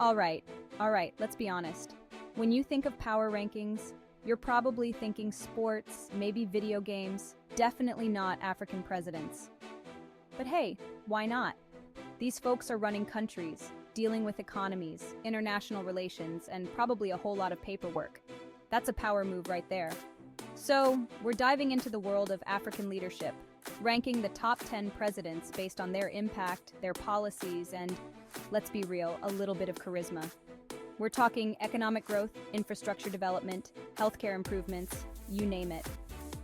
All right, all right, let's be honest. When you think of power rankings, you're probably thinking sports, maybe video games, definitely not African presidents. But hey, why not? These folks are running countries, dealing with economies, international relations, and probably a whole lot of paperwork. That's a power move right there. So, we're diving into the world of African leadership, ranking the top 10 presidents based on their impact, their policies, and, let's be real, a little bit of charisma. We're talking economic growth, infrastructure development, healthcare improvements, you name it.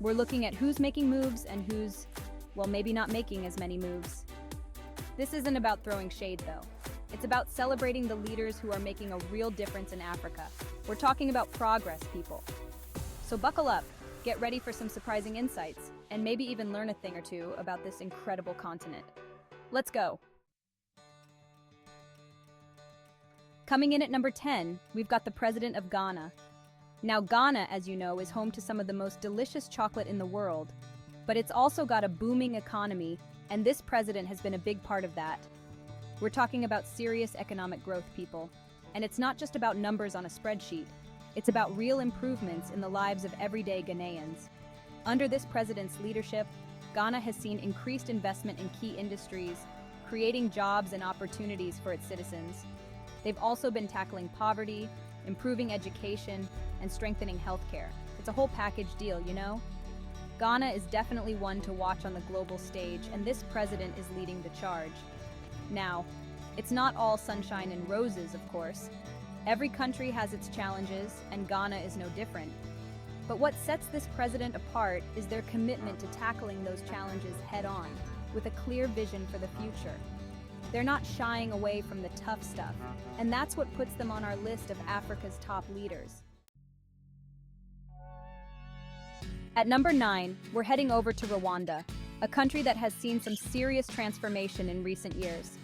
We're looking at who's making moves and who's, well, maybe not making as many moves. This isn't about throwing shade, though. It's about celebrating the leaders who are making a real difference in Africa. We're talking about progress, people. So buckle up, get ready for some surprising insights, and maybe even learn a thing or two about this incredible continent. Let's go. Coming in at number 10, we've got the President of Ghana. Now, Ghana, as you know, is home to some of the most delicious chocolate in the world, but it's also got a booming economy, and this president has been a big part of that. We're talking about serious economic growth, people. And it's not just about numbers on a spreadsheet. It's about real improvements in the lives of everyday Ghanaians. Under this president's leadership, Ghana has seen increased investment in key industries, creating jobs and opportunities for its citizens. They've also been tackling poverty, improving education, and strengthening healthcare. It's a whole package deal, you know? Ghana is definitely one to watch on the global stage, and this president is leading the charge. Now, it's not all sunshine and roses, of course. Every country has its challenges, and Ghana is no different. But what sets this president apart is their commitment to tackling those challenges head-on, with a clear vision for the future. They're not shying away from the tough stuff, and that's what puts them on our list of Africa's top leaders. At number 9, we're heading over to Rwanda, a country that has seen some serious transformation in recent years.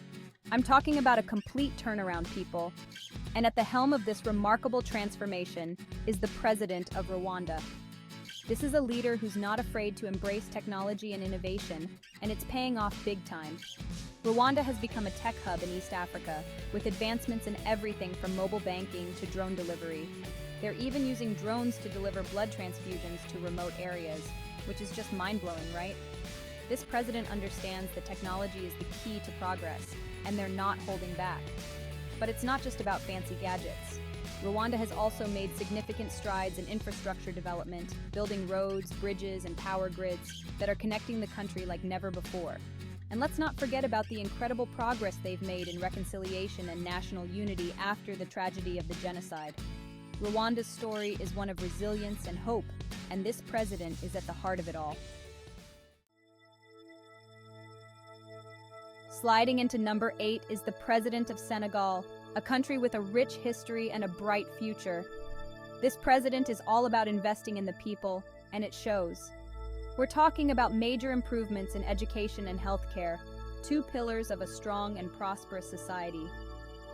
I'm talking about a complete turnaround, people. And at the helm of this remarkable transformation is the President of Rwanda. This is a leader who's not afraid to embrace technology and innovation, and it's paying off big time. Rwanda has become a tech hub in East Africa, with advancements in everything from mobile banking to drone delivery. They're even using drones to deliver blood transfusions to remote areas, which is just mind-blowing, right? This president understands that technology is the key to progress, and they're not holding back. But it's not just about fancy gadgets. Rwanda has also made significant strides in infrastructure development, building roads, bridges, and power grids that are connecting the country like never before. And let's not forget about the incredible progress they've made in reconciliation and national unity after the tragedy of the genocide. Rwanda's story is one of resilience and hope, and this president is at the heart of it all. Sliding into number 8 is the President of Senegal, a country with a rich history and a bright future. This president is all about investing in the people, and it shows. We're talking about major improvements in education and healthcare, two pillars of a strong and prosperous society.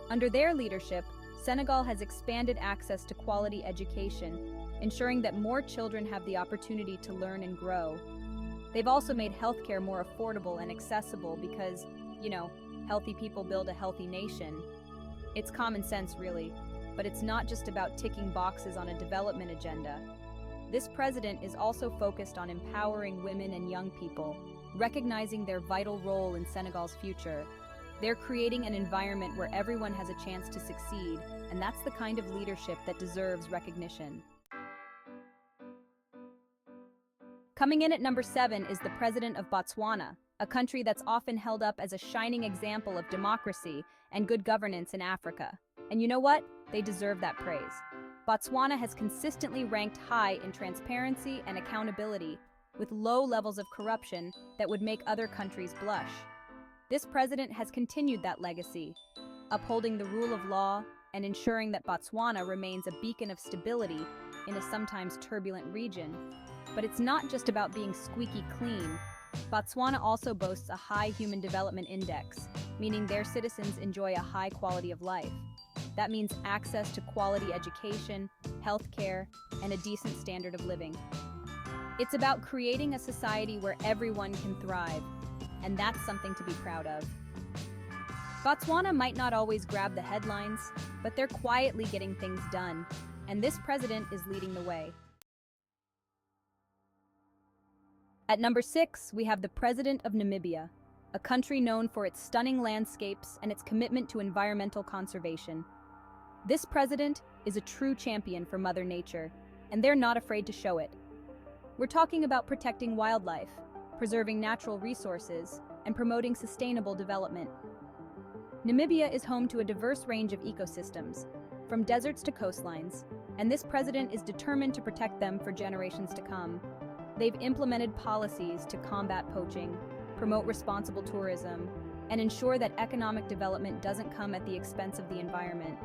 Under their leadership, Senegal has expanded access to quality education, ensuring that more children have the opportunity to learn and grow. They've also made healthcare more affordable and accessible because, healthy people build a healthy nation. It's common sense, really, but it's not just about ticking boxes on a development agenda. This president is also focused on empowering women and young people, recognizing their vital role in Senegal's future. They're creating an environment where everyone has a chance to succeed, and that's the kind of leadership that deserves recognition. Coming in at number 7 is the President of Botswana, a country that's often held up as a shining example of democracy and good governance in Africa. And you know what? They deserve that praise. Botswana has consistently ranked high in transparency and accountability, with low levels of corruption that would make other countries blush. This president has continued that legacy, upholding the rule of law and ensuring that Botswana remains a beacon of stability in a sometimes turbulent region. But it's not just about being squeaky clean. Botswana also boasts a high Human Development Index, meaning their citizens enjoy a high quality of life. That means access to quality education, healthcare, and a decent standard of living. It's about creating a society where everyone can thrive, and that's something to be proud of. Botswana might not always grab the headlines, but they're quietly getting things done, and this president is leading the way. At number 6, we have the president of Namibia, a country known for its stunning landscapes and its commitment to environmental conservation. This president is a true champion for Mother Nature, and they're not afraid to show it. We're talking about protecting wildlife, preserving natural resources, and promoting sustainable development. Namibia is home to a diverse range of ecosystems, from deserts to coastlines, and this president is determined to protect them for generations to come. They've implemented policies to combat poaching, promote responsible tourism, and ensure that economic development doesn't come at the expense of the environment.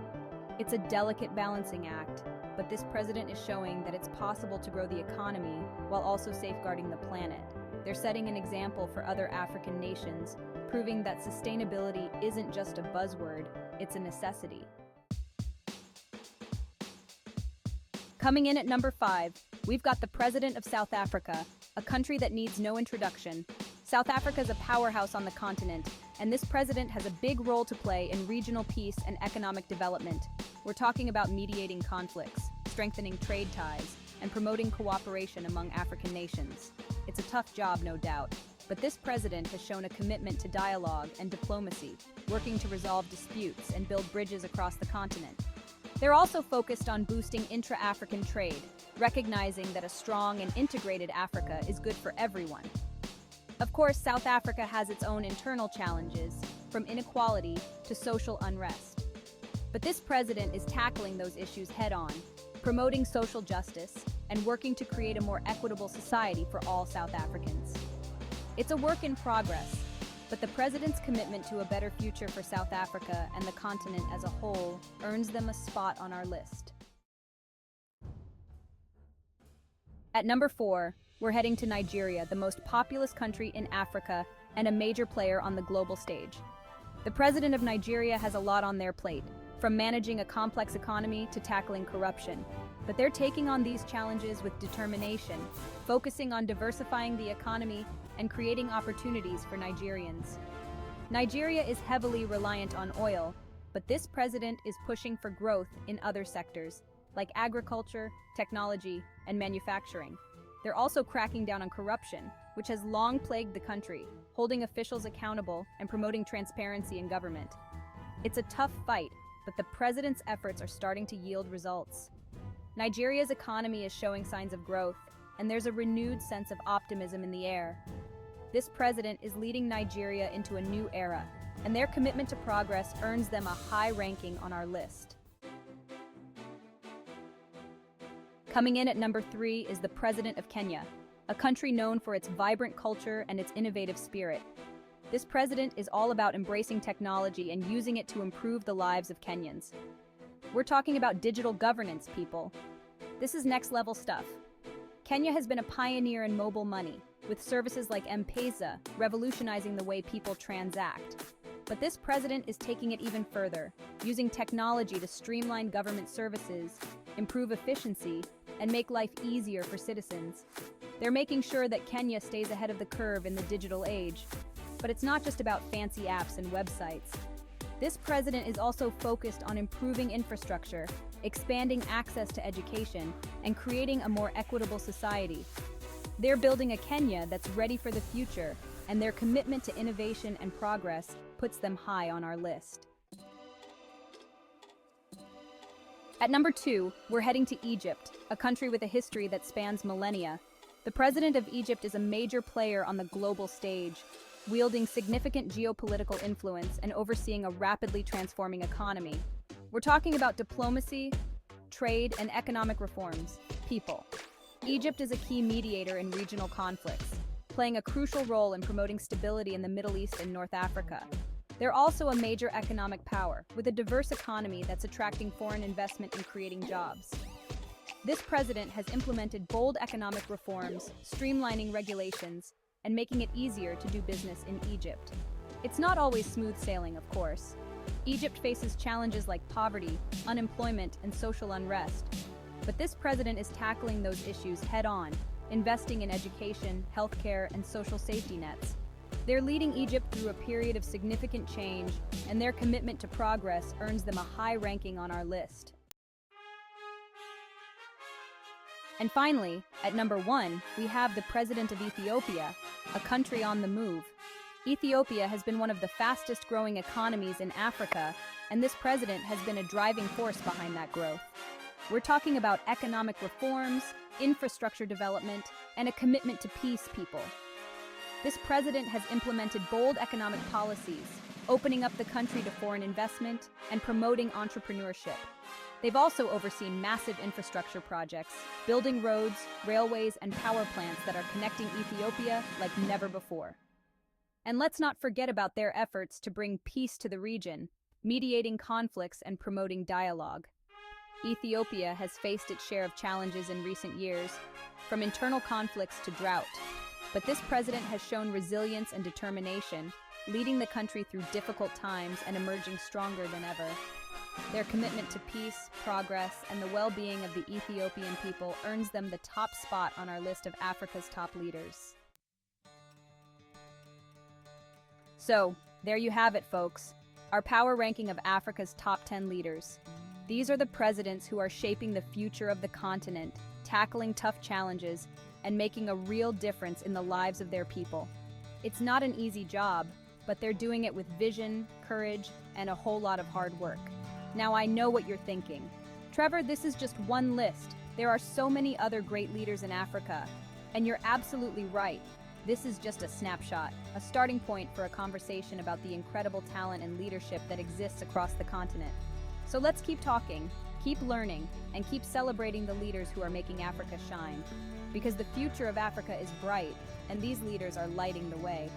It's a delicate balancing act, but this president is showing that it's possible to grow the economy while also safeguarding the planet. They're setting an example for other African nations, proving that sustainability isn't just a buzzword, it's a necessity. Coming in at number 5, we've got the President of South Africa, a country that needs no introduction. South Africa is a powerhouse on the continent, and this president has a big role to play in regional peace and economic development. We're talking about mediating conflicts, strengthening trade ties, and promoting cooperation among African nations. It's a tough job, no doubt, but this president has shown a commitment to dialogue and diplomacy, working to resolve disputes and build bridges across the continent. They're also focused on boosting intra-African trade, recognizing that a strong and integrated Africa is good for everyone. Of course, South Africa has its own internal challenges, from inequality to social unrest. But this president is tackling those issues head-on, promoting social justice and working to create a more equitable society for all South Africans. It's a work in progress, but the president's commitment to a better future for South Africa and the continent as a whole earns them a spot on our list. At number 4, we're heading to Nigeria, the most populous country in Africa and a major player on the global stage. The president of Nigeria has a lot on their plate, from managing a complex economy to tackling corruption. But they're taking on these challenges with determination, focusing on diversifying the economy and creating opportunities for Nigerians. Nigeria is heavily reliant on oil, but this president is pushing for growth in other sectors, like agriculture, technology, and manufacturing. They're also cracking down on corruption, which has long plagued the country, holding officials accountable and promoting transparency in government. It's a tough fight, but the president's efforts are starting to yield results. Nigeria's economy is showing signs of growth, and there's a renewed sense of optimism in the air. This president is leading Nigeria into a new era, and their commitment to progress earns them a high ranking on our list. Coming in at number 3 is the President of Kenya, a country known for its vibrant culture and its innovative spirit. This president is all about embracing technology and using it to improve the lives of Kenyans. We're talking about digital governance, people. This is next-level stuff. Kenya has been a pioneer in mobile money, with services like M-Pesa revolutionizing the way people transact. But this president is taking it even further, using technology to streamline government services, improve efficiency, and make life easier for citizens. They're making sure that Kenya stays ahead of the curve in the digital age. But it's not just about fancy apps and websites. This president is also focused on improving infrastructure, expanding access to education, and creating a more equitable society. They're building a Kenya that's ready for the future, and their commitment to innovation and progress puts them high on our list. At number 2, we're heading to Egypt, a country with a history that spans millennia. The president of Egypt is a major player on the global stage, wielding significant geopolitical influence and overseeing a rapidly transforming economy. We're talking about diplomacy, trade, and economic reforms. People. Egypt is a key mediator in regional conflicts, playing a crucial role in promoting stability in the Middle East and North Africa. They're also a major economic power, with a diverse economy that's attracting foreign investment and creating jobs. This president has implemented bold economic reforms, streamlining regulations, and making it easier to do business in Egypt. It's not always smooth sailing, of course. Egypt faces challenges like poverty, unemployment, and social unrest. But this president is tackling those issues head-on, investing in education, healthcare, and social safety nets. They're leading Egypt through a period of significant change, and their commitment to progress earns them a high ranking on our list. And finally, at number 1, we have the President of Ethiopia, a country on the move. Ethiopia has been one of the fastest growing economies in Africa, and this president has been a driving force behind that growth. We're talking about economic reforms, infrastructure development, and a commitment to peace, people. This president has implemented bold economic policies, opening up the country to foreign investment and promoting entrepreneurship. They've also overseen massive infrastructure projects, building roads, railways, and power plants that are connecting Ethiopia like never before. And let's not forget about their efforts to bring peace to the region, mediating conflicts and promoting dialogue. Ethiopia has faced its share of challenges in recent years, from internal conflicts to drought. But this president has shown resilience and determination, leading the country through difficult times and emerging stronger than ever. Their commitment to peace, progress, and the well-being of the Ethiopian people earns them the top spot on our list of Africa's top leaders. So, there you have it, folks. Our power ranking of Africa's top 10 leaders. These are the presidents who are shaping the future of the continent, tackling tough challenges, and making a real difference in the lives of their people. It's not an easy job, but they're doing it with vision, courage, and a whole lot of hard work. Now I know what you're thinking. Trevor, this is just one list. There are so many other great leaders in Africa. And you're absolutely right. This is just a snapshot, a starting point for a conversation about the incredible talent and leadership that exists across the continent. So let's keep talking, keep learning, and keep celebrating the leaders who are making Africa shine. Because the future of Africa is bright, and these leaders are lighting the way.